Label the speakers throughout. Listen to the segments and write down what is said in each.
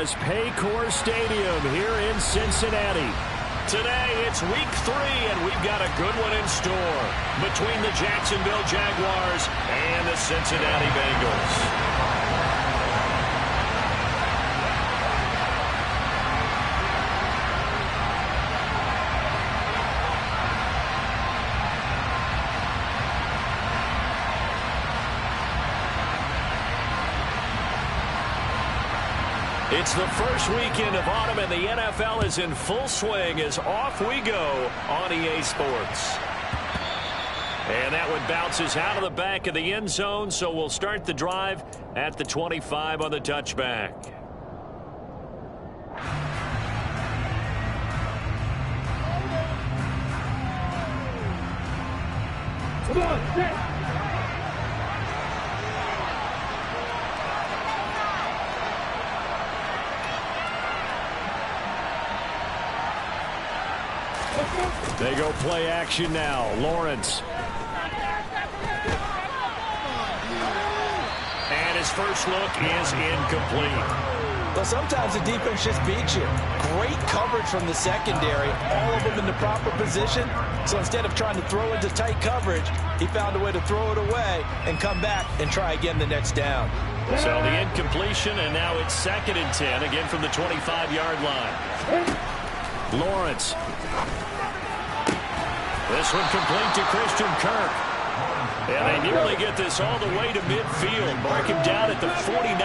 Speaker 1: as Paycor Stadium here in Cincinnati. Today, it's week 3, and we've got a good one in store between the Jacksonville Jaguars and the Cincinnati Bengals. It's the first weekend of autumn, and the NFL is in full swing as off we go on EA Sports. And that one bounces out of the back of the end zone, so we'll start the drive at the 25 on the touchback.
Speaker 2: Come on, set.
Speaker 1: They go play action now. Lawrence. And his first look is incomplete.
Speaker 3: Well, sometimes the defense just beats you. Great coverage from the secondary. All of them in the proper position. So instead of trying to throw into tight coverage, he found a way to throw it away and come back and try again the next down.
Speaker 1: So the incompletion, and now it's 2nd and 10, again from the 25-yard line. Lawrence. This one complete to Christian Kirk. And they nearly get this all the way to midfield. Mark him down at the 49.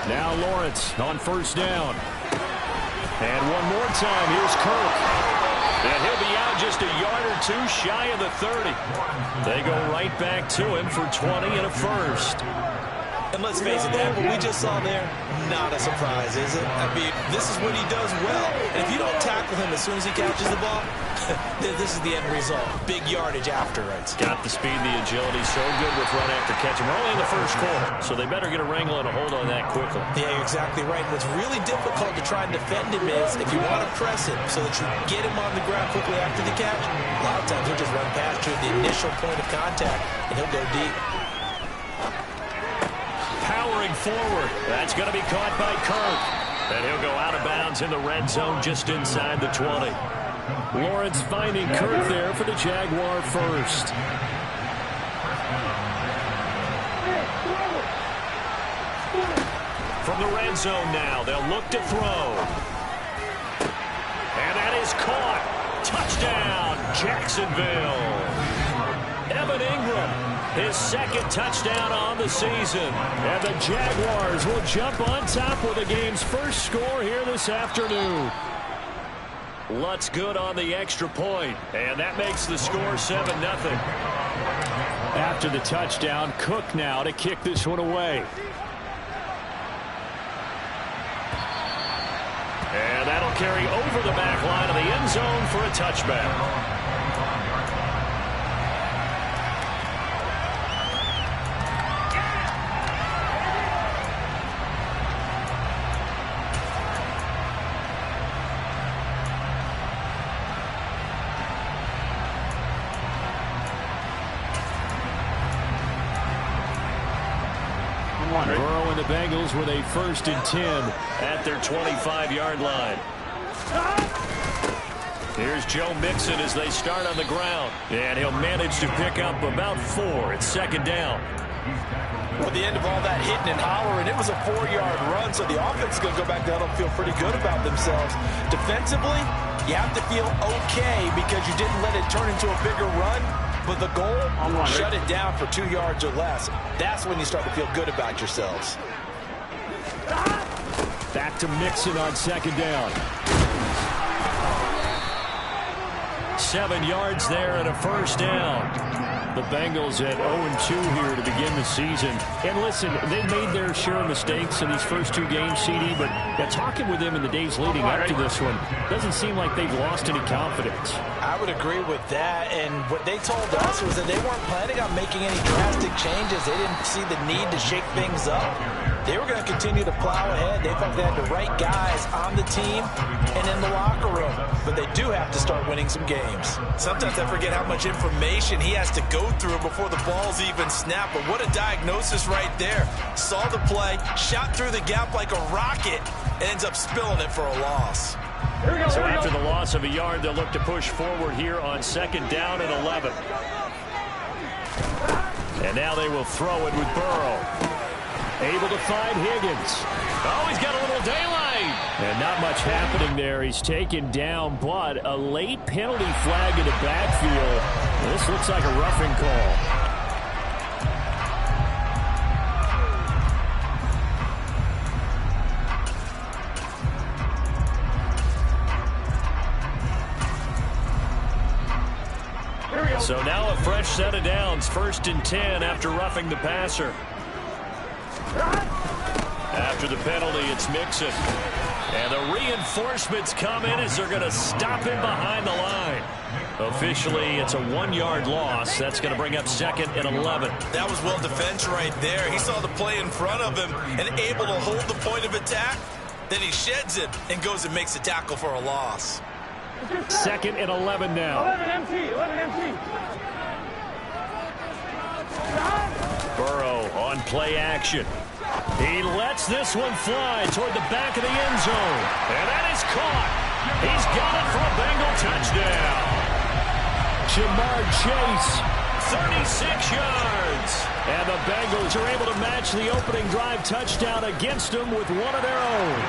Speaker 1: Now Lawrence on first down. And one more time, here's Kirk. And he'll be out just a yard or two shy of the 30. They go right back to him for 20 and a first.
Speaker 3: And let's face it, what we just saw there, not a surprise, is it? I mean, this is what he does well. And if you don't tackle him as soon as he catches the ball, this is the end result. Big yardage afterwards.
Speaker 1: Got the speed, the agility, so good with run after catch. We're only in the first quarter, so they better get a wrangle and a hold on that quickly.
Speaker 3: Yeah, you're exactly right. What's really difficult to try and defend him is if you want to press him so that you get him on the ground quickly after the catch, a lot of times he'll just run past you at the initial point of contact, and he'll go deep.
Speaker 1: Powering forward. That's going to be caught by Kirk. And he'll go out of bounds in the red zone just inside the 20. Lawrence finding Kirk there for the Jaguar first. From the red zone now, they'll look to throw. And that is caught. Touchdown, Jacksonville. Evan Ingram. His 2nd touchdown on the season. And the Jaguars will jump on top with the game's first score here this afternoon. Lutz good on the extra point. And that makes the score 7-0. After the touchdown, Cook now to kick this one away. And that'll carry over the back line of the end zone for a touchback. Burrow and the Bengals with a 1st and 10 at their 25-yard line. Here's Joe Mixon as they start on the ground. And he'll manage to pick up about 4. It's 2nd down.
Speaker 3: Well, the end of all that hitting and hollering, it was a 4-yard run, so the offense is going to go back down and feel pretty good about themselves. Defensively, you have to feel okay because you didn't let it turn into a bigger run. But the goal, shut it down for 2 yards or less. That's when you start to feel good about yourselves.
Speaker 1: Back to Mixon on 2nd down. 7 yards there and a first down. The Bengals at 0-2 here to begin the season. And listen, they made their share of mistakes in these first 2 games, CD, but talking with them in the days leading up to this one, doesn't seem like they've lost any confidence.
Speaker 3: I would agree with that, and what they told us was that they weren't planning on making any drastic changes. They didn't see the need to shake things up. They were going to continue to plow ahead. They thought they had the right guys on the team and in the locker room. But they do have to start winning some games. Sometimes I forget how much information he has to go through before the ball's even snapped. But what a diagnosis right there. Saw the play, shot through the gap like a rocket, and ends up spilling it for a loss.
Speaker 1: So after the loss of a yard, they'll look to push forward here on 2nd down and 11. And now they will throw it with Burrow. Able to find Higgins. Oh, he's got a little daylight. And not much happening there. He's taken down, but a late penalty flag in the backfield. This looks like a roughing call. So now a fresh set of downs. 1st and 10 after roughing the passer. After the penalty, it's Mixon. And the reinforcements come in as they're going to stop him behind the line. Officially, it's a 1-yard loss. That's going to bring up 2nd and 11.
Speaker 3: That was well defense right there. He saw the play in front of him and able to hold the point of attack. Then he sheds it and goes and makes a tackle for a loss.
Speaker 1: 2nd and 11 now.
Speaker 2: 11 MT.
Speaker 1: Burrow on play action. He lets this one fly toward the back of the end zone. And that is caught. He's got it for a Bengal touchdown. Jamar Chase, 36 yards. And the Bengals are able to match the opening drive touchdown against them with one of their own.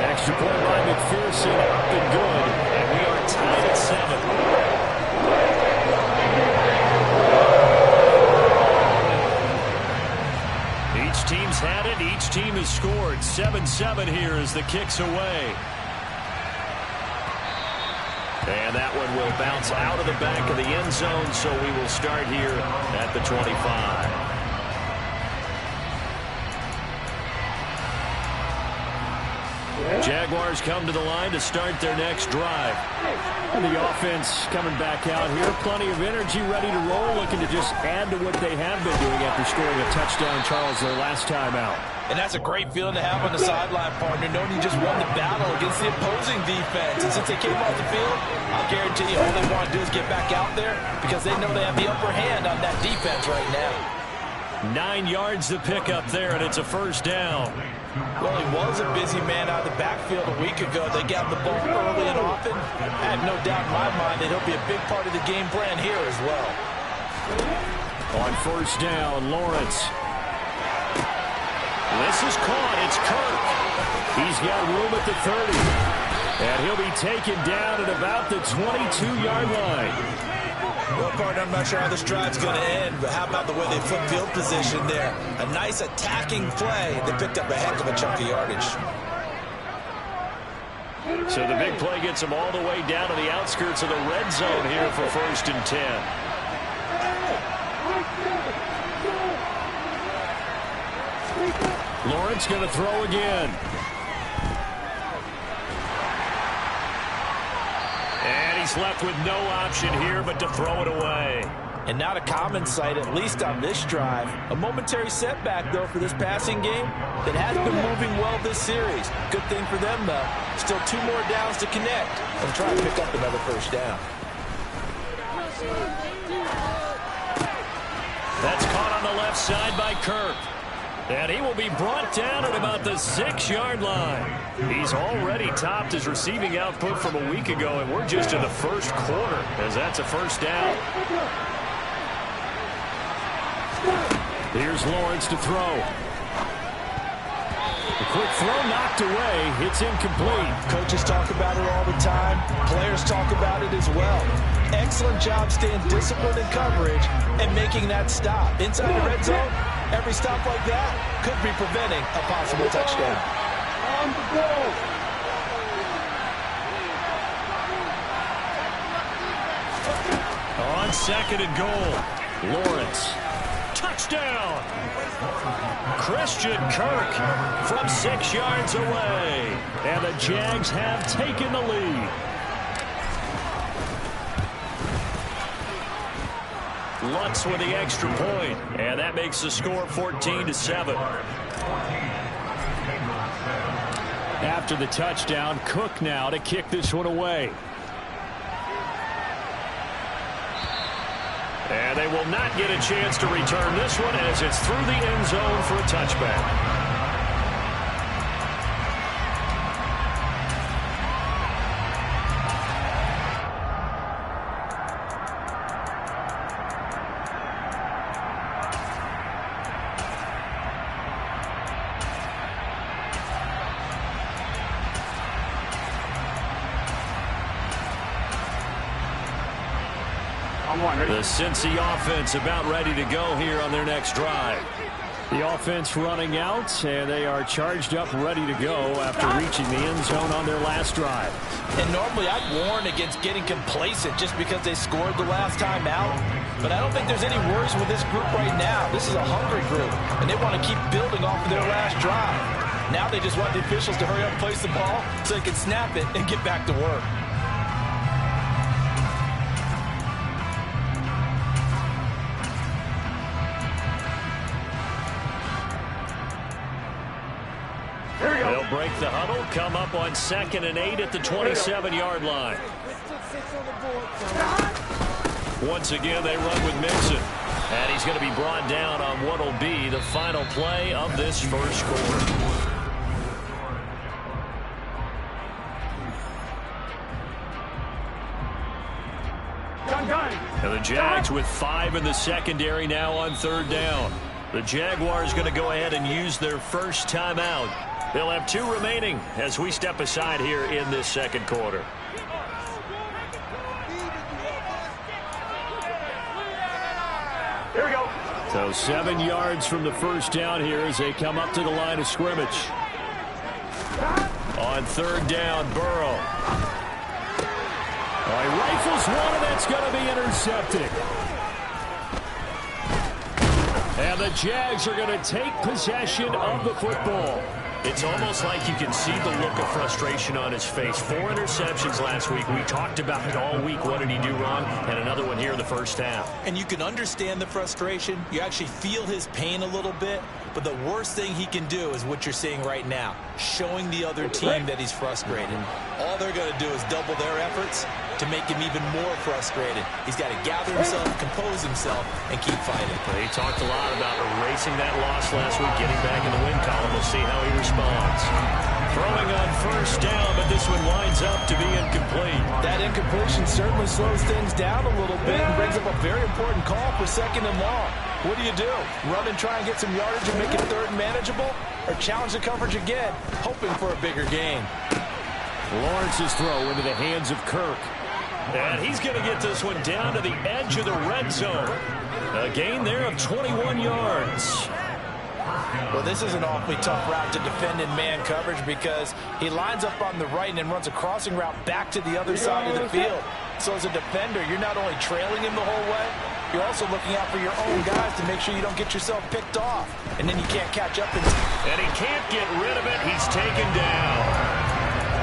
Speaker 1: Extra point by McPherson, up and good. And we are tied at 7. Each team's had it. Each team has scored. 7-7 here as the kick's away. And that one will bounce out of the back of the end zone, so we will start here at the 25. Jaguars come to the line to start their next drive. And the offense coming back out here. Plenty of energy, ready to roll, looking to just add to what they have been doing after scoring a touchdown, Charles, their last time out.
Speaker 3: And that's a great feeling to have on the sideline, partner, knowing you just won the battle against the opposing defense. And since they came off the field, I'll guarantee you all they want to do is get back out there because they know they have the upper hand on that defense right now.
Speaker 1: 9 yards to pick up there, and it's a 1st down.
Speaker 3: Well, he was a busy man out of the backfield a week ago. They got the ball early and often. I have no doubt in my mind that he'll be a big part of the game plan here as well.
Speaker 1: On 1st down, Lawrence. This is caught. It's Kirk. He's got room at the 30. And he'll be taken down at about the 22-yard line.
Speaker 3: Well, partner, I'm not sure how this drive's going to end, but how about the way they flip field position there? A nice attacking play. They picked up a heck of a chunk of yardage.
Speaker 1: So the big play gets them all the way down to the outskirts of the red zone here for 1st and 10. Lawrence going to throw again. And he's left with no option here but to throw it away.
Speaker 3: And not a common sight, at least on this drive. A momentary setback, though, for this passing game that has been moving well this series. Good thing for them, though. Still 2 more downs to connect and try to pick up another 1st down.
Speaker 1: That's caught on the left side by Kirk. And he will be brought down at about the 6-yard line. He's already topped his receiving output from a week ago, and we're just in the 1st quarter as that's a 1st down. Here's Lawrence to throw. A quick throw knocked away. It's incomplete.
Speaker 3: Coaches talk about it all the time. Players talk about it as well. Excellent job staying disciplined in coverage and making that stop. Inside the red zone, every stop like that could be preventing a possible touchdown.
Speaker 2: On the goal.
Speaker 1: On 2nd and goal, Lawrence. Touchdown! Christian Kirk from 6 yards away. And the Jags have taken the lead. Lutz with the extra point, and that makes the score 14-7. After the touchdown, Cook now to kick this one away. And they will not get a chance to return this one as it's through the end zone for a touchback. The Cincy offense about ready to go here on their next drive. The offense running out, and they are charged up, ready to go after reaching the end zone on their last drive.
Speaker 3: And normally I'd warn against getting complacent just because they scored the last time out. But I don't think there's any worries with this group right now. This is a hungry group, and they want to keep building off of their last drive. Now they just want the officials to hurry up and place the ball so they can snap it and get back to work.
Speaker 1: They'll break the huddle, come up on 2nd and 8 at the 27-yard line. Once again, they run with Mixon. And he's going to be brought down on what will be the final play of this first quarter. And the Jags with 5 in the secondary now on 3rd down. The Jaguars going to go ahead and use their first timeout. They'll have 2 remaining as we step aside here in this second quarter.
Speaker 2: Here we go.
Speaker 1: So 7 yards from the first down here as they come up to the line of scrimmage. On 3rd down, Burrow. He rifles one, and that's going to be intercepted. And the Jags are going to take possession of the football. It's almost like you can see the look of frustration on his face. 4 interceptions last week. We talked about it all week. What did he do wrong? And another one here in the first half.
Speaker 3: And you can understand the frustration. You actually feel his pain a little bit. But the worst thing he can do is what you're seeing right now, showing the other team that he's frustrated. All they're going to do is double their efforts to make him even more frustrated. He's got to gather himself, compose himself, and keep fighting.
Speaker 1: He talked a lot about erasing that loss last week, getting back in the win column. We'll see how he responds. Throwing on 1st down, but this one winds up to be incomplete.
Speaker 3: That incompletion certainly slows things down a little bit and brings up a very important call for 2nd and long. What do you do? Run and try and get some yardage and make it 3rd and manageable? Or challenge the coverage again, hoping for a bigger gain?
Speaker 1: Lawrence's throw into the hands of Kirk. And he's going to get this one down to the edge of the red zone. A gain there of 21 yards.
Speaker 3: Well, this is an awfully tough route to defend in man coverage because he lines up on the right and then runs a crossing route back to the other side of the field. So as a defender, you're not only trailing him the whole way, you're also looking out for your own guys to make sure you don't get yourself picked off. And then you can't catch up.
Speaker 1: And he can't get rid of it. He's taken down.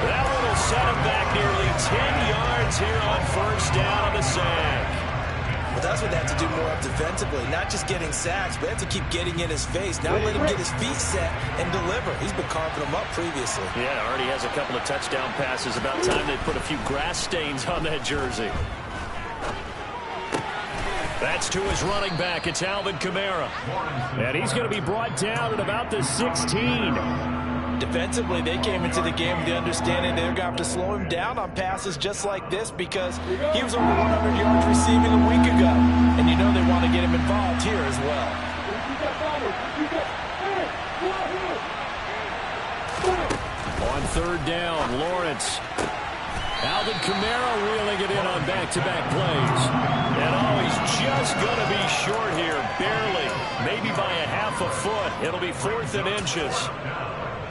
Speaker 1: That one will set him back nearly 10 yards here on 1st down on the sack.
Speaker 3: Well, that's what they have to do more of defensively. Not just getting sacks, but they have to keep getting in his face. Now let him get his feet set and deliver. He's been carving them up previously.
Speaker 1: Yeah, already has a couple of touchdown passes. About time they put a few grass stains on that jersey. That's to his running back. It's Alvin Kamara. And he's going to be brought down at about the 16.
Speaker 3: Defensively, they came into the game with the understanding they're going to have to slow him down on passes just like this because he was over 100 yards receiving a week ago. And you know they want to get him involved here as well.
Speaker 1: On 3rd down, Lawrence. Alvin Kamara wheeling it in on back-to-back plays. And he's just going to be short here, barely, maybe by a half a foot. It'll be 4th and inches.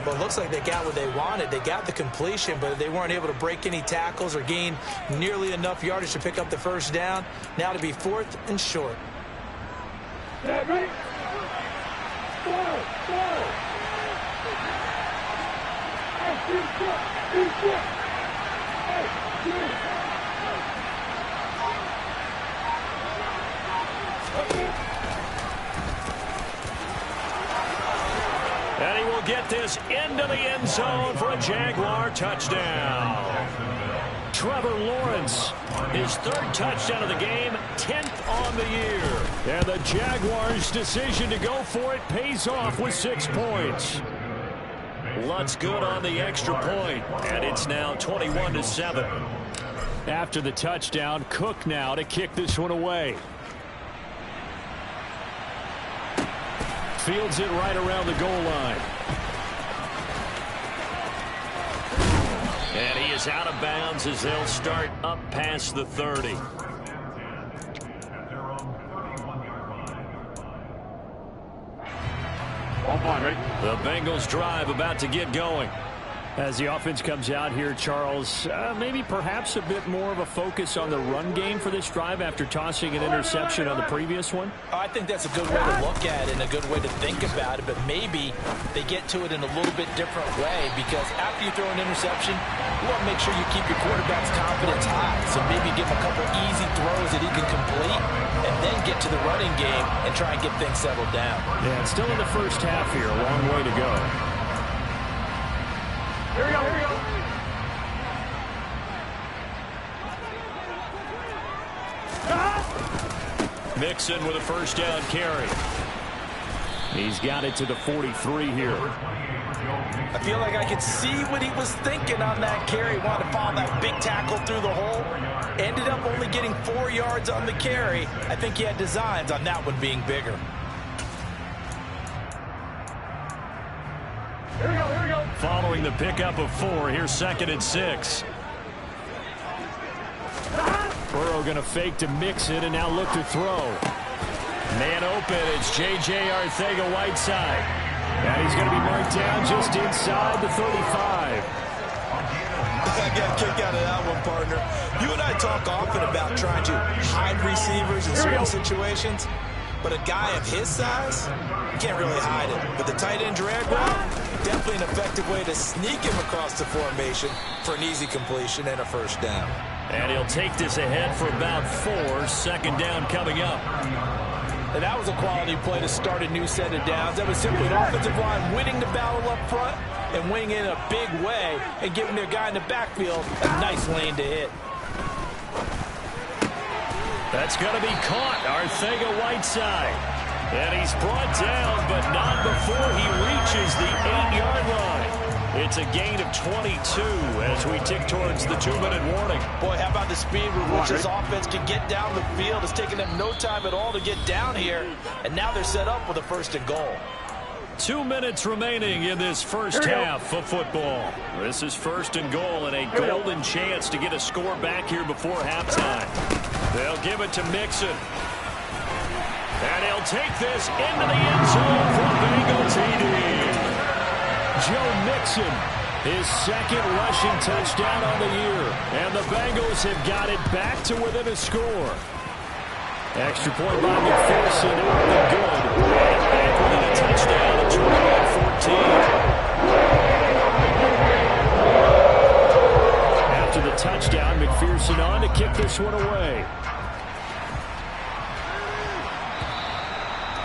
Speaker 3: Well, it looks like they got what they wanted. They got the completion, but they weren't able to break any tackles or gain nearly enough yardage to pick up the 1st down. Now to be 4th and short.
Speaker 1: get this into the end zone for a Jaguar touchdown. Trevor Lawrence, his 3rd touchdown of the game, 10th on the year. And the Jaguars' decision to go for it pays off with 6 points. Lutz good on the extra point, and it's now 21-7. After the touchdown, Cook now to kick this one away. Fields it right around the goal line. And he is out of bounds as they'll start up past the 30. The Bengals drive about to get going. As the offense comes out here, Charles, maybe perhaps a bit more of a focus on the run game for this drive after tossing an interception on the previous one?
Speaker 3: I think that's a good way to look at it and a good way to think about it, but maybe they get to it in a little bit different way, because after you throw an interception, you want to make sure you keep your quarterback's confidence high. So maybe give him a couple easy throws that he can complete and then get to the running game and try and get things settled down.
Speaker 1: Yeah, it's still in the first half here. A long way to go.
Speaker 2: Here we go, here we go.
Speaker 1: Mixon with a first down carry. He's got it to the 43 here.
Speaker 3: I feel like I could see what he was thinking on that carry. Wanted to follow that big tackle through the hole. Ended up only getting 4 yards on the carry. I think he had designs on that one being bigger.
Speaker 2: Here we go, here we go.
Speaker 1: Following the pickup of 4, here's 2nd and 6. Burrow going to fake to Mixon and now look to throw. Man open, it's J.J. Arcega-Whiteside. And he's going to be marked down just inside the 35.
Speaker 3: I got a kick out of that one, partner. You and I talk often about trying to hide receivers in certain situations, but a guy of his size, you can't really hide it. But the tight end drag route, definitely an effective way to sneak him across the formation for an easy completion and a first down.
Speaker 1: And he'll take this ahead for about 4. 2nd down coming up.
Speaker 3: And that was a quality play to start a new set of downs. That was simply an offensive line winning the battle up front and winning in a big way and giving their guy in the backfield a nice lane to hit.
Speaker 1: That's going to be caught. Arcega-Whiteside. And he's brought down, but not before he reaches the 8-yard line. It's a gain of 22 as we tick towards the 2-minute warning.
Speaker 3: Boy, how about the speed with which this offense can get down the field? It's taken them no time at all to get down here, and now they're set up with a 1st and goal.
Speaker 1: 2 minutes remaining in this first half of football. This is 1st and goal and a golden chance to get a score back here before halftime. They'll give it to Mixon. And he'll take this into the end zone for Bengal TD. Joe Mixon, his 2nd rushing touchdown on the year. And the Bengals have got it back to within a score. Extra point by McPherson, it would be good. And back within a touchdown at 21-14. After the touchdown, McPherson on to kick this one away.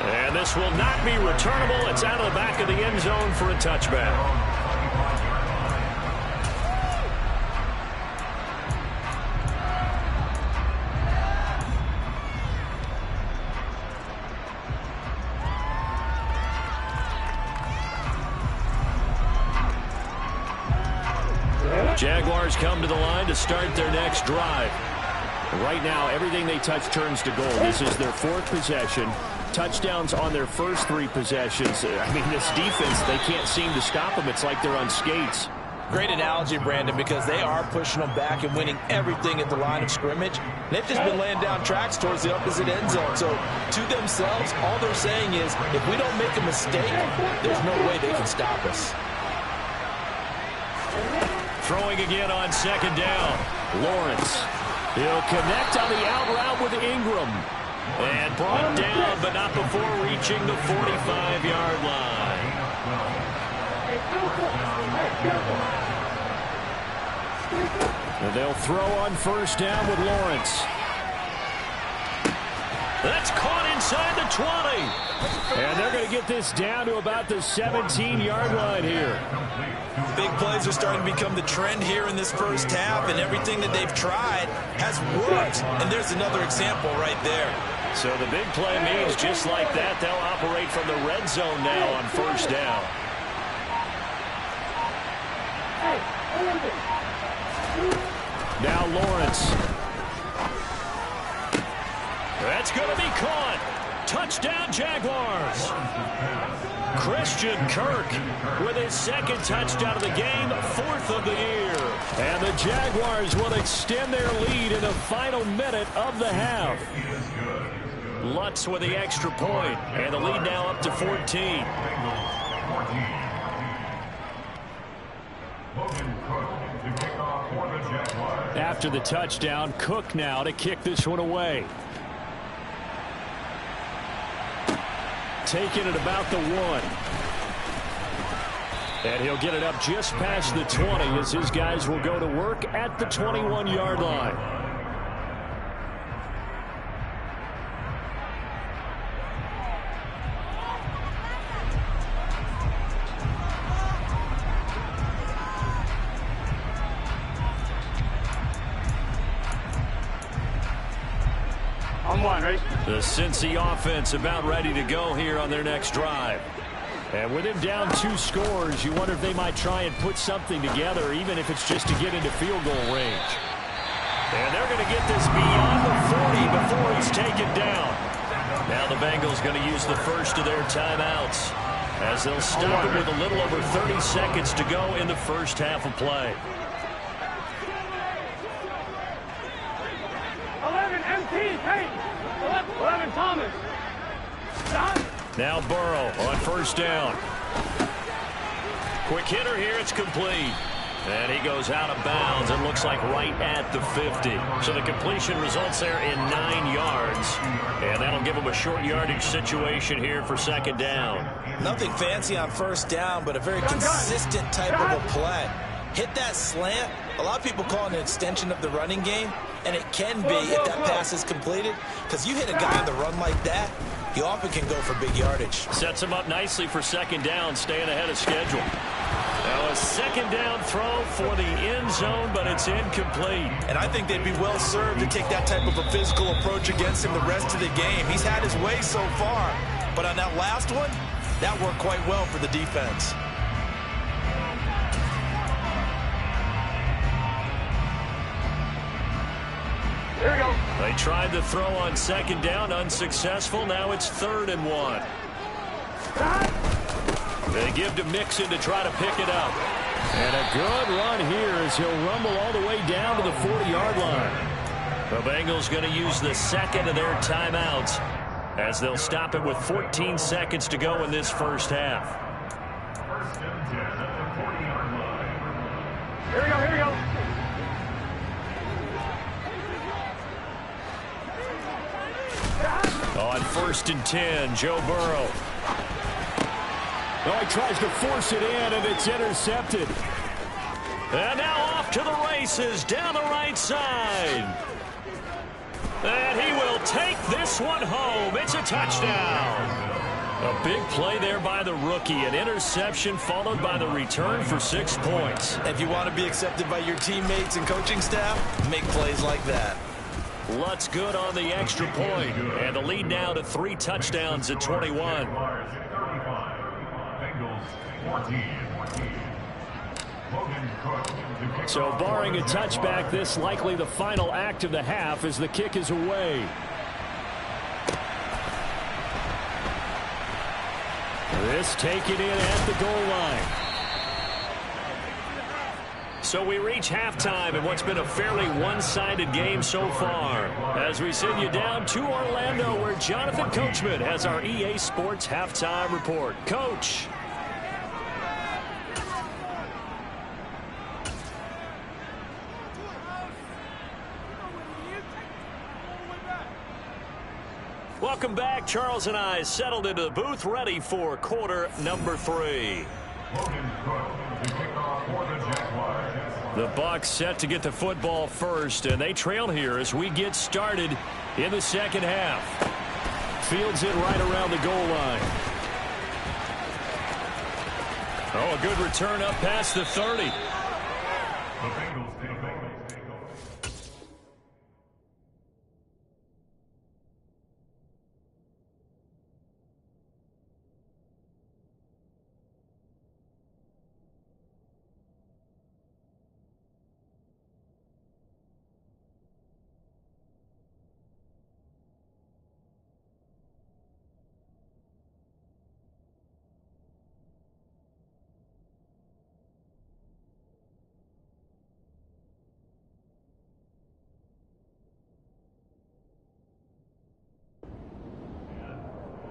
Speaker 1: And this will not be returnable. It's out of the back of the end zone for a touchback. Jaguars come to the line to start their next drive. Right now, everything they touch turns to goal. This is their 4th possession. Touchdowns on their first 3 possessions. I mean, this defense, they can't seem to stop them. It's like they're on skates.
Speaker 3: Great analogy, Brandon, because they are pushing them back and winning everything at the line of scrimmage. They've just been laying down tracks towards the opposite end zone. So, to themselves, all they're saying is, if we don't make a mistake, there's no way they can stop us.
Speaker 1: Throwing again on 2nd down. Lawrence. He'll connect on the out route with Ingram. And brought down, but not before reaching the 45-yard line. And they'll throw on 1st down with Lawrence. That's caught inside the 20. And they're going to get this down to about the 17-yard line here.
Speaker 3: Big plays are starting to become the trend here in this first half, and everything that they've tried has worked. And there's another example right there.
Speaker 1: So the big play means just like that, they'll operate from the red zone now on first down. Now Lawrence. That's going to be caught. Touchdown, Jaguars. Christian Kirk with his second touchdown of the game, 4th of the year. And the Jaguars will extend their lead in the final minute of the half. Lutz with the extra point, and the lead now up to 14. After the touchdown, Cook now to kick this one away. Taking it about the 1. And he'll get it up just past the 20 as his guys will go to work at the 21-yard line. The Cincy offense about ready to go here on their next drive. And with him down 2 scores, you wonder if they might try and put something together, even if it's just to get into field goal range. And they're going to get this beyond the 40 before he's taken down. Now the Bengals going to use the first of their timeouts as they'll stop it with a little over 30 seconds to go in the first half of play.
Speaker 2: 11 MT, Payton. 11 Thomas.
Speaker 1: Now Burrow on first down. Quick hitter here, it's complete. And he goes out of bounds and looks like right at the 50. So the completion results there in 9 yards. And that'll give him a short yardage situation here for second down.
Speaker 3: Nothing fancy on first down, but a very consistent type of a play. Hit that slant. A lot of people call it an extension of the running game, and it can be if that pass is completed, because you hit a guy on the run like that, he often can go for big yardage.
Speaker 1: Sets him up nicely for second down, staying ahead of schedule. Now a second down throw for the end zone, but it's incomplete.
Speaker 3: And I think they'd be well served to take that type of a physical approach against him the rest of the game. He's had his way so far, but on that last one, that worked quite well for the defense.
Speaker 2: Here we go.
Speaker 1: They tried the throw on second down, unsuccessful. Now it's 3rd and 1. They give to Mixon to try to pick it up. And a good run here as he'll rumble all the way down to the 40-yard line. The Bengals going to use the second of their timeouts as they'll stop it with 14 seconds to go in this first half.
Speaker 2: Here we go, here we go.
Speaker 1: On 1st and 10, Joe Burrow. Oh, he tries to force it in, and it's intercepted. And now off to the races down the right side. And he will take this one home. It's a touchdown. A big play there by the rookie. An interception followed by the return for 6 points.
Speaker 3: If you want to be accepted by your teammates and coaching staff, make plays like that.
Speaker 1: Lutz good on the extra point, and the lead now to 3 touchdowns at 21. So barring a touchback, this likely the final act of the half as the kick is away. This taken in at the goal line. So we reach halftime in what's been a fairly one-sided game so far. As we send you down to Orlando, where Jonathan Coachman has our EA Sports halftime report. Coach. Welcome back. Charles and I settled into the booth, ready for quarter number 3. The Bucs set to get the football first, and they trail here as we get started in the second half. Fields it right around the goal line. Oh, a good return up past the 30.
Speaker 4: The Bengals take over.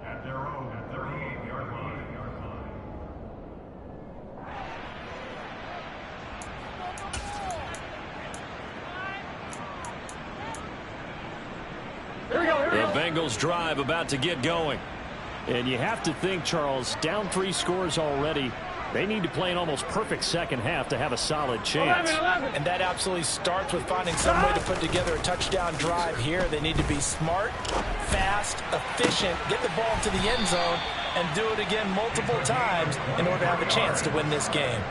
Speaker 4: At their own 38-yard line.
Speaker 1: The Bengals drive about to get going. And you have to think, Charles, down 3 scores already. They need to play an almost perfect second half to have a solid chance.
Speaker 2: 11.
Speaker 3: And that absolutely starts with finding some way to put together a touchdown drive here. They need to be smart, fast, efficient, get the ball to the end zone, and do it again multiple times in order to have a chance to win this game.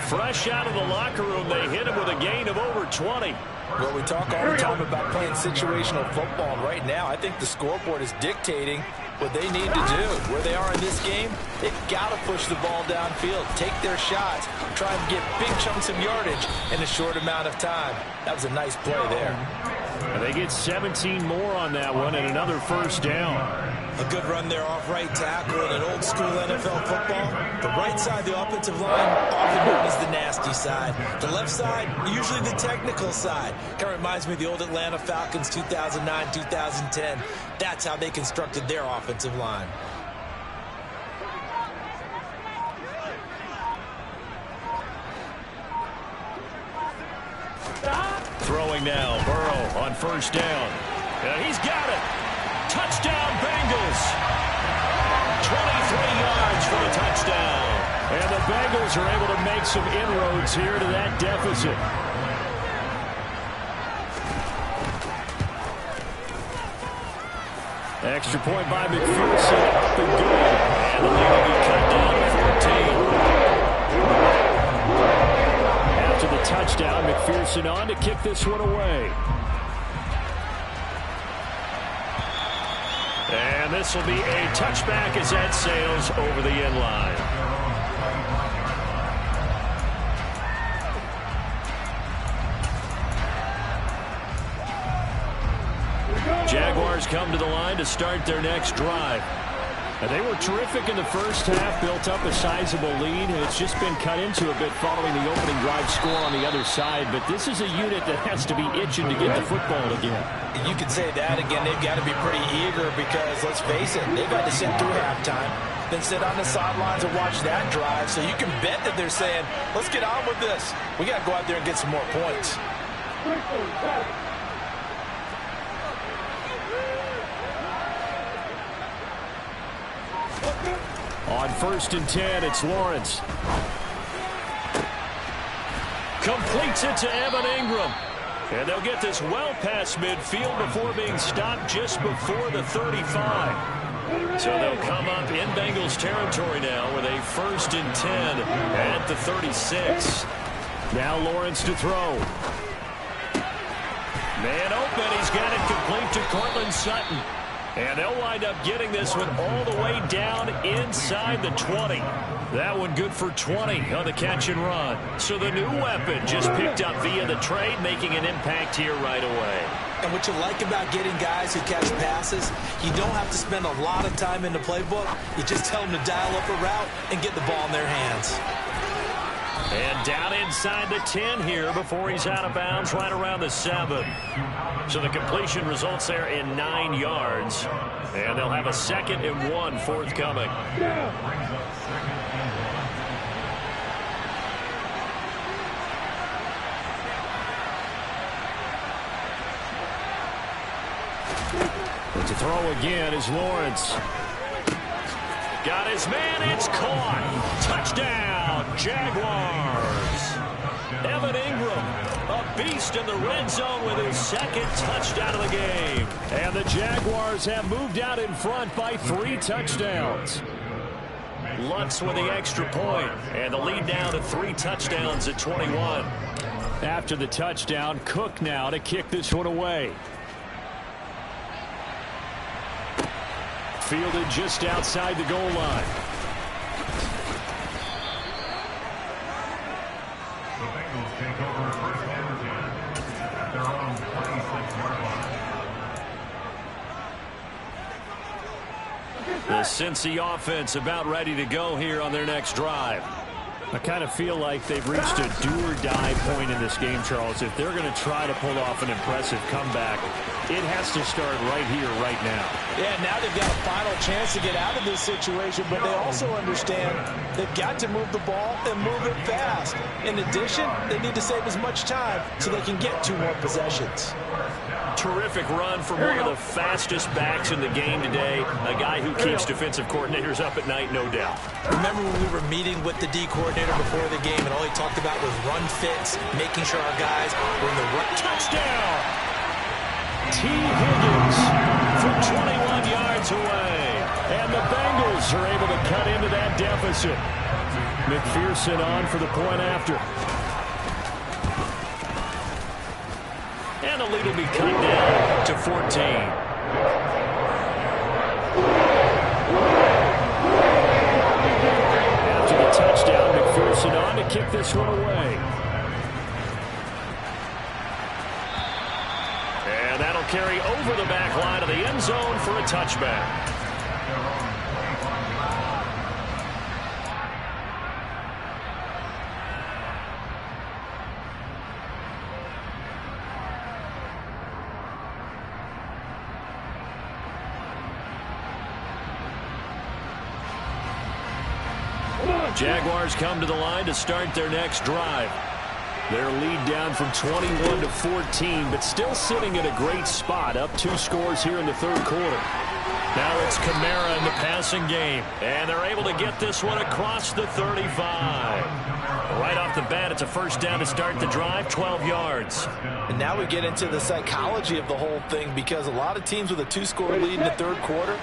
Speaker 1: Fresh out of the locker room, they hit him with a gain of over 20.
Speaker 3: Well, we talk all the time about playing situational football, and right now I think the scoreboard is dictating what they need to do. Where they are in this game, they've got to push the ball downfield, take their shots, try and get big chunks of yardage in a short amount of time. That was a nice play there.
Speaker 1: And they get 17 more on that one and another first down.
Speaker 3: A good run there off right tackle in an old school NFL football. The right side, the offensive line, often known as the nasty side. The left side, usually the technical side. Kind of reminds me of the old Atlanta Falcons 2009, 2010. That's how they constructed their offensive line.
Speaker 1: Throwing now, Burrow on first down. He's got it. Touchdown, Bengals. 23 yards for the touchdown. And the Bengals are able to make some inroads here to that deficit. Extra point by McPherson. Up and good. And the lead will be cut down to 14. After the touchdown, McPherson on to kick this one away. And this will be a touchback as that sails over the end line. Jaguars come to the line to start their next drive. And they were terrific in the first half, built up a sizable lead, and it's just been cut into a bit following the opening drive score on the other side. But this is a unit that has to be itching to get the football again.
Speaker 3: You could say that again. They've got to be pretty eager because, let's face it, they've had to sit through halftime, then sit on the sidelines and watch that drive. So you can bet that they're saying, let's get on with this. We got to go out there and get some more points.
Speaker 1: On 1st and 10, it's Lawrence. Completes it to Evan Ingram. And they'll get this well past midfield before being stopped just before the 35. So they'll come up in Bengals territory now with a 1st and 10 at the 36. Now Lawrence to throw. Man open, he's got it complete to Cortland Sutton. And they'll wind up getting this one all the way down inside the 20. That one good for 20 on the catch and run. So the new weapon just picked up via the trade, making an impact here right away.
Speaker 3: And what you like about getting guys who catch passes, you don't have to spend a lot of time in the playbook. You just tell them to dial up a route and get the ball in their hands.
Speaker 1: And down inside the 10 here before he's out of bounds right around the 7. So the completion results there in 9 yards. And they'll have a 2nd and 1 forthcoming. To throw again is Lawrence. Got his man, it's caught. Touchdown, Jaguars. Evan Ingram, a beast in the red zone with his second touchdown of the game. And the Jaguars have moved out in front by 3 touchdowns. Lutz with the extra point, and the lead now to 3 touchdowns at 21. After the touchdown, Cook now to kick this one away. Fielded just outside the goal line.
Speaker 4: The Bengals take over first and 10 at their own 26-yard line.
Speaker 1: The Cincy offense about ready to go here on their next drive. I kind of feel like they've reached a do-or-die point in this game, Charles. If they're going to try to pull off an impressive comeback, it has to start right here, right now.
Speaker 3: Yeah, now they've got a final chance to get out of this situation, but they also understand they've got to move the ball and move it fast. In addition, they need to save as much time so they can get 2 more possessions.
Speaker 1: Terrific run from one of the fastest backs in the game today. A guy who keeps defensive coordinators up at night, no doubt.
Speaker 3: Remember when we were meeting with the D coordinator before the game and all he talked about was run fits, making sure our guys were in the right
Speaker 1: touchdown. T. Higgins from 21 yards away. And the Bengals are able to cut into that deficit. McPherson on for the point after. And the lead will be cut down to 14. After the touchdown, McPherson on to kick this one away. And that'll carry over the back line of the end zone for a touchback. Jaguars come to the line to start their next drive. Their lead down from 21 to 14, but still sitting in a great spot, up 2 scores here in the third quarter. Now it's Kamara in the passing game, and they're able to get this one across the 35. Right off the bat, it's a first down to start the drive, 12 yards.
Speaker 3: And now we get into the psychology of the whole thing, because a lot of teams with a 2-score lead in the third quarter,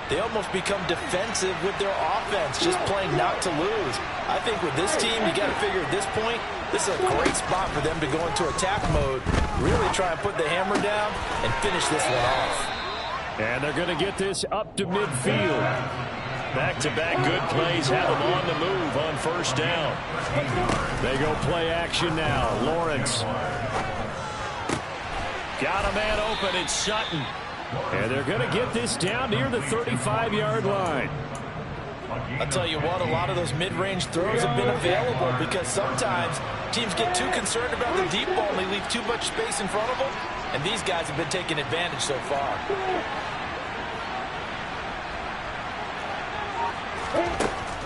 Speaker 3: they almost become defensive with their offense, just playing not to lose. I think with this team, you got to figure at this point, this is a great spot for them to go into attack mode, really try and put the hammer down and finish this one off.
Speaker 1: And they're going to get this up to midfield. Back-to-back good plays have them on the move on first down. They go play action now. Lawrence. Got a man open. It's Sutton. And they're going to get this down near the 35-yard line.
Speaker 3: I'll tell you what, a lot of those mid-range throws have been available because sometimes teams get too concerned about the deep ball and they leave too much space in front of them. And these guys have been taking advantage so far.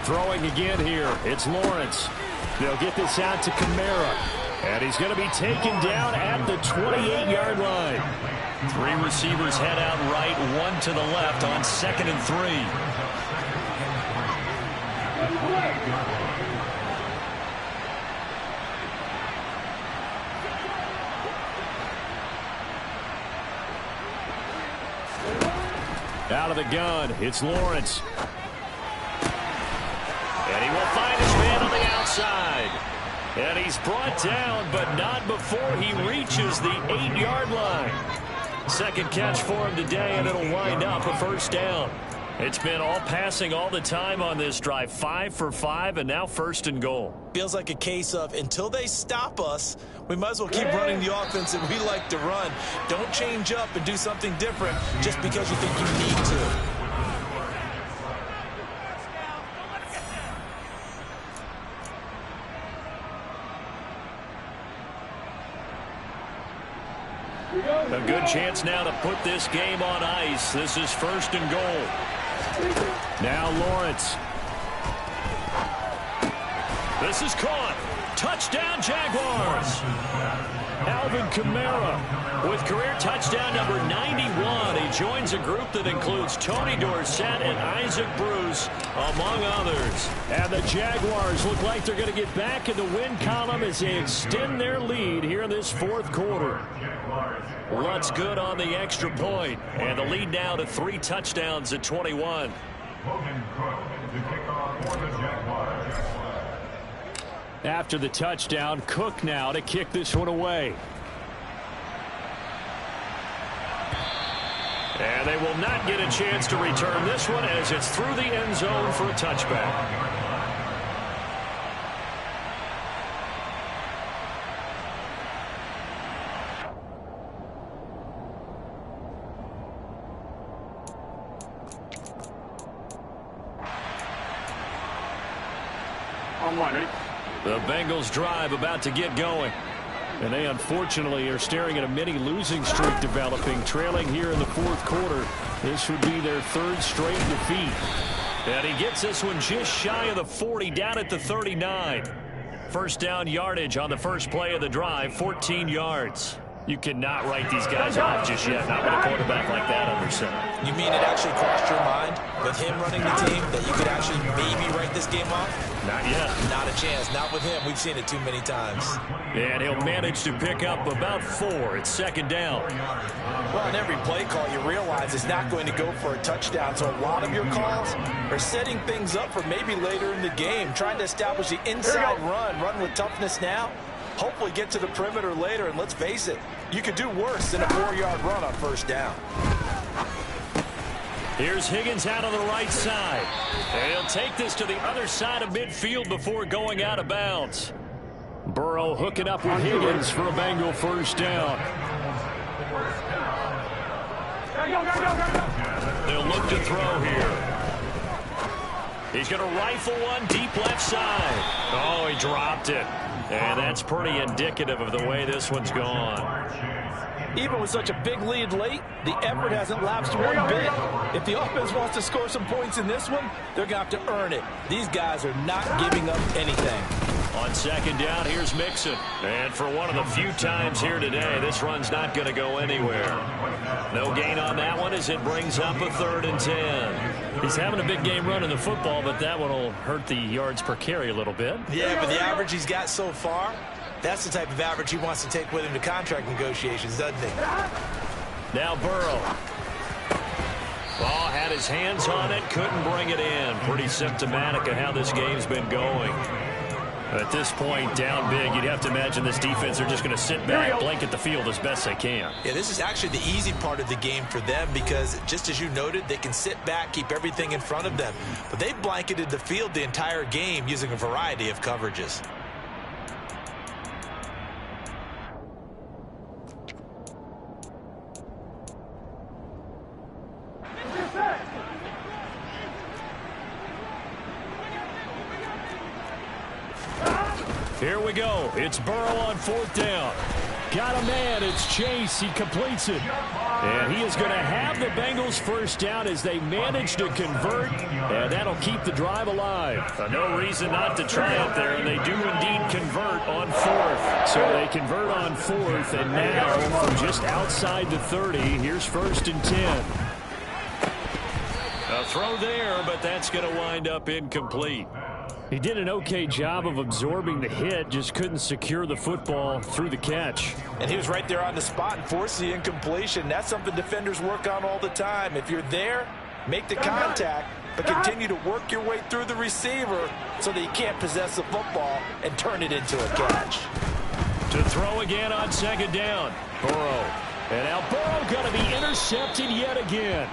Speaker 1: Throwing again here. It's Lawrence. They'll get this out to Kamara. And he's going to be taken down at the 28-yard line. 3 receivers head out right, 1 to the left on 2nd and 3. Out of the gun, it's Lawrence. And he will find his man on the outside. And he's brought down, but not before he reaches the 8-yard line. Second catch for him today, and it'll wind up a first down. It's been all passing all the time on this drive. 5 for 5, and now first and goal.
Speaker 3: Feels like a case of until they stop us, we might as well keep running the offense that we like to run. Don't change up and do something different just because you think you need to.
Speaker 1: A good chance now to put this game on ice. This is first and goal. Now Lawrence. This is caught. Touchdown, Jaguars. Alvin Kamara with career touchdown number 91. He joins a group that includes Tony Dorsett and Isaac Bruce, among others. And the Jaguars look like they're going to get back in the win column as they extend their lead here in this fourth quarter. What's good on the extra point, and the lead now to 3 touchdowns at 21. After the touchdown, Cook now to kick this one away. And they will not get a chance to return this one as it's through the end zone for a touchback. The Bengals drive about to get going. And they unfortunately are staring at a mini losing streak developing, trailing here in the fourth quarter. This would be their 3rd straight defeat. And he gets this one just shy of the 40, down at the 39. First down yardage on the first play of the drive, 14 yards. You cannot write these guys off just yet, not with a quarterback like that under center. You mean it actually crossed your mind with him running the team that you could actually maybe write this game off? Not yet. Not a chance. Not with him. We've seen it too many times. And he'll manage to pick up about 4. It's second down. Well, on every play call, you realize it's not going to go for a touchdown. So a lot of your calls are setting things up for maybe later in the game, trying to establish the inside run with toughness now. Hopefully get to the perimeter later, and let's face it, you could do worse than a 4-yard run on first down. Here's Higgins out on the right side. And he'll take this to the other side of midfield before going out of bounds. Burrow hooking up with Higgins for a Bengal first down. They'll look to throw here. He's going to rifle one deep left side. Oh, he dropped it. And that's pretty indicative of the way this one's gone. Even with such a big lead late, the effort hasn't lapsed one bit. If the offense wants to score some points in this one, they're going to have to earn it. These guys are not giving up anything. On second down, here's Mixon. And for one of the few times here today, this run's not going to go anywhere. No gain on that one as it brings up a 3rd and 10. He's having a big game running the football, but that one will hurt the yards per carry a little bit. Yeah, but the average he's got so far, that's the type of average he wants to take with him to contract negotiations, doesn't he? Now Burrow. Ball had his hands on it, couldn't bring it in. Pretty symptomatic of how this game's been going. At this point, down big, you'd have to imagine this defense are just going to sit back, blanket the field as best they can. Yeah, this is actually the easy part of the game for them because, just as you noted, they can sit back, keep everything in front of them. But they've blanketed the field the entire game using a variety of coverages. Here we go. It's Burrow on 4th down. Got a man. It's Chase. He completes it. And he is going to have the Bengals first down as they manage to convert. And that'll keep the drive alive. No reason not to try it there. And they do indeed convert on 4th. So they convert on 4th. And now from just outside the 30, here's 1st and 10. A throw there, but that's going to wind up incomplete. He did an okay job of absorbing the hit, just couldn't secure the football through the catch. And he was right there on the spot and forced the incompletion. That's something defenders work on all the time. If you're there, make the contact, but continue to work your way through the receiver so that you can't possess the football and turn it into a catch. To throw again on second down, Burrow. And now Burrow going to be intercepted yet again.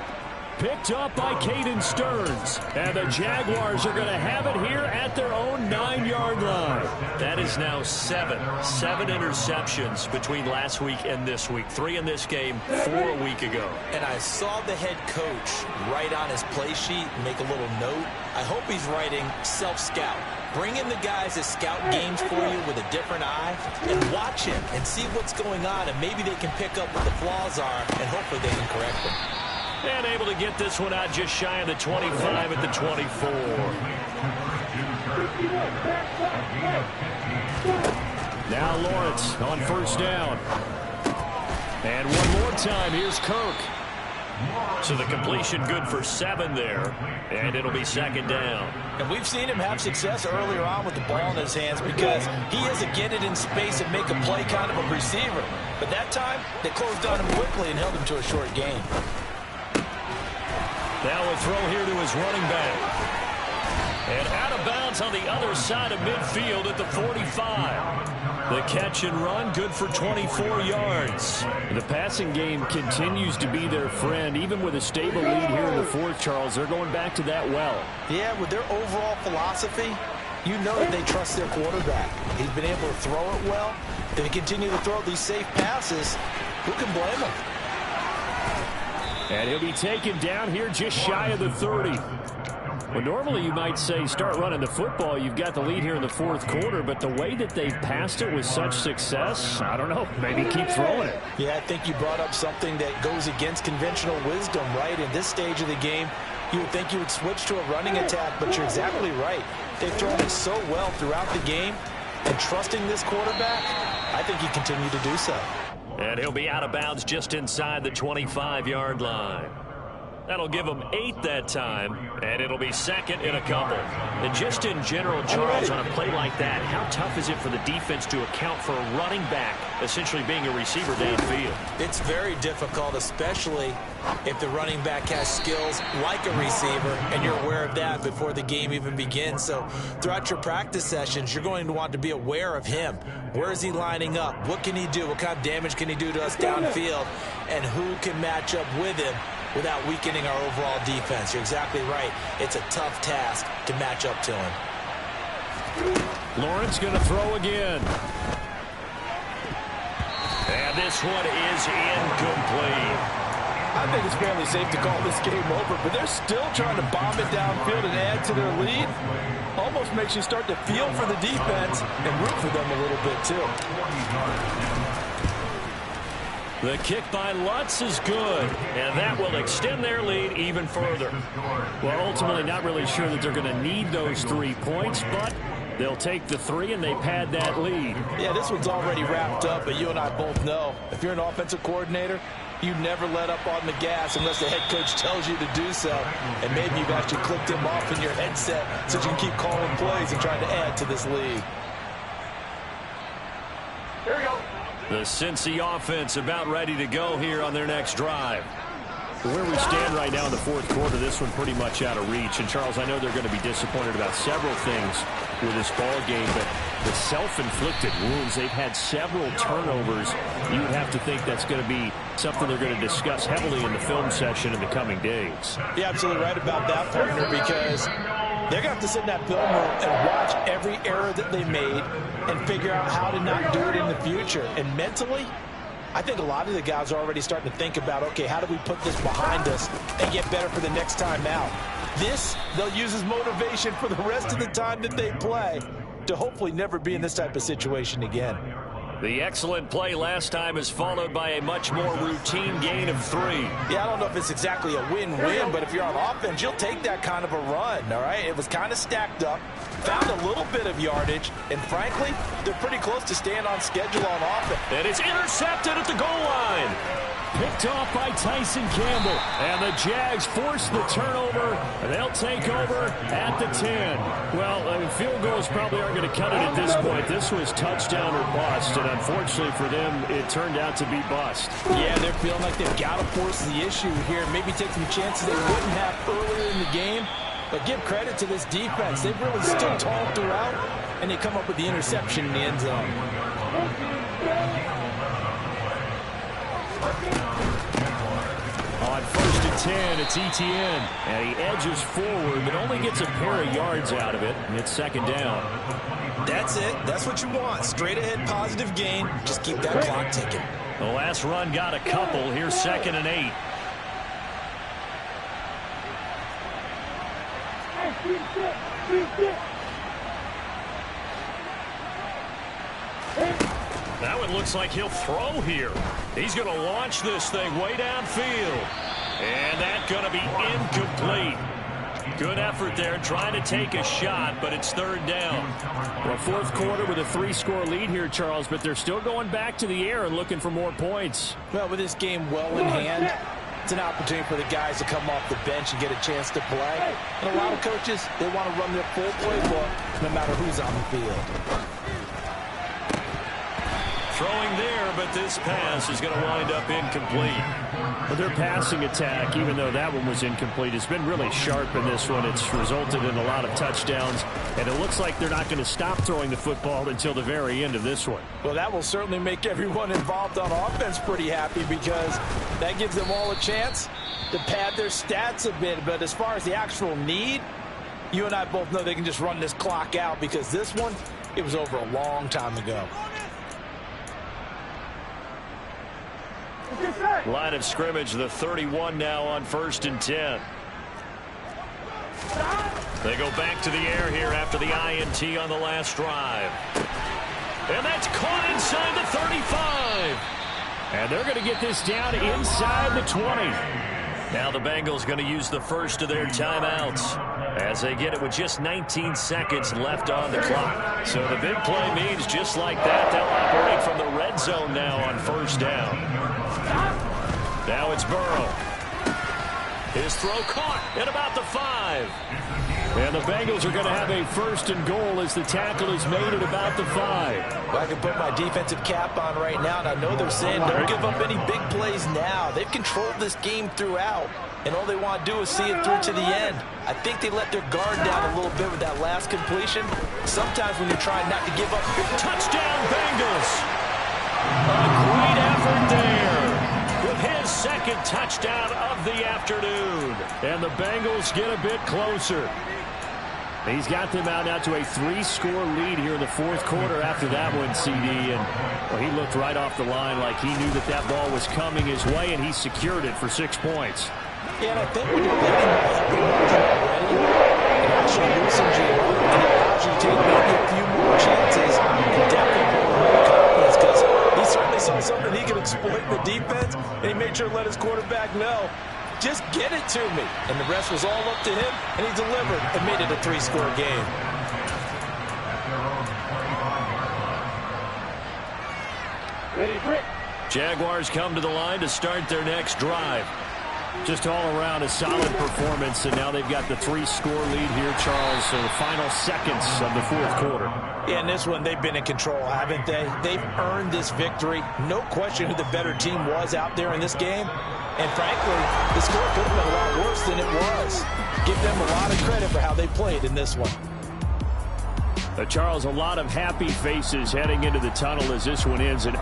Speaker 1: Picked up by Caden Stearns. And the Jaguars are going to have it here at their own 9-yard line. That is now 7 interceptions between last week and this week. 3 in this game, 4 a week ago. And I saw the head coach write on his play sheet, make a little note. I hope he's writing self-scout. Bring in the guys that scout games for you with a different eye and watch him and see what's going on, and maybe they can pick up what the flaws are, and hopefully they can correct them. And able to get this one out just shy of the 25 at the 24. Now Lawrence on first down. And one more time, here's Kirk. So the completion good for 7 there, and it'll be second down.
Speaker 3: And we've seen him have success earlier on with the ball in his hands because he is a get it in space and make a play kind of a receiver. But that time, they closed on him quickly and held him to a short gain.
Speaker 1: Now a throw here to his running back. And out of bounds on the other side of midfield at the 45. The catch and run, good for 24 yards. The passing game continues to be their friend. Even with a stable lead here in the fourth, Charles, they're going back to that well.
Speaker 3: Yeah, with their overall philosophy, you know that they trust their quarterback. He's been able to throw it well. If they continue to throw these safe passes, who can blame them?
Speaker 1: And he'll be taken down here just shy of the 30. Well, normally you might say start running the football. You've got the lead here in the fourth quarter, but the way that they've passed it with such success, I don't know, maybe keep throwing it.
Speaker 3: Yeah, I think you brought up something that goes against conventional wisdom, right? In this stage of the game, you would think you would switch to a running attack, but you're exactly right. They've thrown it so well throughout the game, and trusting this quarterback, I think he continued to do so.
Speaker 1: And he'll be out of bounds just inside the 25-yard line. That'll give them 8 that time, and it'll be second in a couple. And just in general, Charles, on a play like that, how tough is it for the defense to account for a running back essentially being a receiver downfield?
Speaker 3: It's very difficult, especially if the running back has skills like a receiver, and you're aware of that before the game even begins. So throughout your practice sessions, you're going to want to be aware of him. Where is he lining up? What can he do? What kind of damage can he do to us downfield? And who can match up with him without weakening our overall defense? You're exactly right. It's a tough task to match up to him.
Speaker 1: Lawrence going to throw again. And this one is incomplete.
Speaker 3: I think it's fairly safe to call this game over, but they're still trying to bomb it downfield and add to their lead. Almost makes you start to feel for the defense and root for them a little bit too.
Speaker 1: The kick by Lutz is good, and that will extend their lead even further. Well, ultimately not really sure that they're going to need those 3 points, but they'll take the 3 and they pad that lead.
Speaker 3: Yeah, this one's already wrapped up, but you and I both know if you're an offensive coordinator, you never let up on the gas unless the head coach tells you to do so. And maybe you've actually clicked him off in your headset so you can keep calling plays and trying to add to this lead.
Speaker 2: Here we go.
Speaker 1: The Cincy offense about ready to go here on their next drive. Where we stand right now in the fourth quarter, this one pretty much out of reach. And, Charles, I know they're going to be disappointed about several things with this ball game, but the self-inflicted wounds, they've had several turnovers. You would have to think that's going to be something they're going to discuss heavily in the film session in the coming days.
Speaker 3: You're absolutely right about that, partner, because they're going to have to sit in that film room and watch every error that they made and figure out how to not do it in the future. And mentally, I think a lot of the guys are already starting to think about, okay, how do we put this behind us and get better for the next time out? This, they'll use as motivation for the rest of the time that they play to hopefully never be in this type of situation again.
Speaker 1: The excellent play last time is followed by a much more routine gain of 3.
Speaker 3: Yeah, I don't know if it's exactly a win-win, but if you're on offense, you'll take that kind of a run, all right? It was kind of stacked up, found a little bit of yardage, and frankly, they're pretty close to staying on schedule on offense.
Speaker 1: And it's intercepted at the goal line. Picked off by Tyson Campbell. And the Jags force the turnover. And they'll take over at the 10. Well, I mean, field goals probably aren't going to cut it at this point. This was touchdown or bust. And unfortunately for them, it turned out to be bust.
Speaker 3: Yeah, they're feeling like they've got to force the issue here. Maybe take some chances they wouldn't have earlier in the game. But give credit to this defense. They've really stood tall throughout. And they come up with the interception in the end zone.
Speaker 1: On 1st and 10, it's ETN. And he edges forward, but only gets a pair of yards out of it. And it's second down.
Speaker 3: That's it. That's what you want. Straight ahead, positive gain. Just keep that clock ticking.
Speaker 1: The last run got a couple. Here's 2nd and 8. That one looks like he'll throw here. He's going to launch this thing way downfield. And that's going to be incomplete. Good effort there, trying to take a shot, but it's third down.
Speaker 5: Well, fourth quarter with a 3-score lead here, Charles, but they're still going back to the air and looking for more points.
Speaker 3: Well, with this game well in hand, it's an opportunity for the guys to come off the bench and get a chance to play. And a lot of coaches, they want to run their full playbook no matter who's on the field.
Speaker 1: Throwing there, but this pass is going to wind up incomplete.
Speaker 5: Well, their passing attack, even though that one was incomplete, has been really sharp in this one. It's resulted in a lot of touchdowns, and it looks like they're not going to stop throwing the football until the very end of this one.
Speaker 3: Well, that will certainly make everyone involved on offense pretty happy because that gives them all a chance to pad their stats a bit. But as far as the actual need, you and I both know they can just run this clock out because this one, it was over a long time ago.
Speaker 1: Line of scrimmage, the 31 now on 1st and 10. They go back to the air here after the INT on the last drive. And that's caught inside the 35.
Speaker 5: And they're going to get this down inside the 20.
Speaker 1: Now the Bengals going to use the first of their timeouts as they get it with just 19 seconds left on the clock. So the big play means just like that, they'll operate from the red zone now on 1st down. Now it's Burrow. His throw caught at about the 5.
Speaker 5: And the Bengals are going to have a 1st and goal as the tackle is made at about the 5.
Speaker 3: Well, I can put my defensive cap on right now, and I know they're saying don't give up any big plays now. They've controlled this game throughout, and all they want to do is see it through to the end. I think they let their guard down a little bit with that last completion. Sometimes when you're trying not to give up.
Speaker 1: Touchdown, Bengals! A great effort there with his second touchdown of the afternoon.
Speaker 5: And the Bengals get a bit closer. He's got them out now to a 3-score lead here in the 4th quarter after that one, CD. And well, he looked right off the line like he knew that that ball was coming his way, and he secured it for 6 points.
Speaker 3: Yeah, and I think when you're getting that already, it actually loosens you up and it allows you to take maybe a few more chances and definitely build more confidence because he certainly saw something he could exploit in the defense, and he made sure to let his quarterback know, just get it to me. And the rest was all up to him, and he delivered and made it a 3-score game.
Speaker 1: Jaguars come to the line to start their next drive.
Speaker 5: Just all around a solid performance, and now they've got the 3-score lead here, Charles, so the final seconds of the 4th quarter.
Speaker 3: Yeah, in this one, they've been in control, haven't they? They've earned this victory. No question who the better team was out there in this game. And frankly, the score could have been a lot worse than it was. Give them a lot of credit for how they played in this one.
Speaker 5: Charles, a lot of happy faces heading into the tunnel as this one ends. An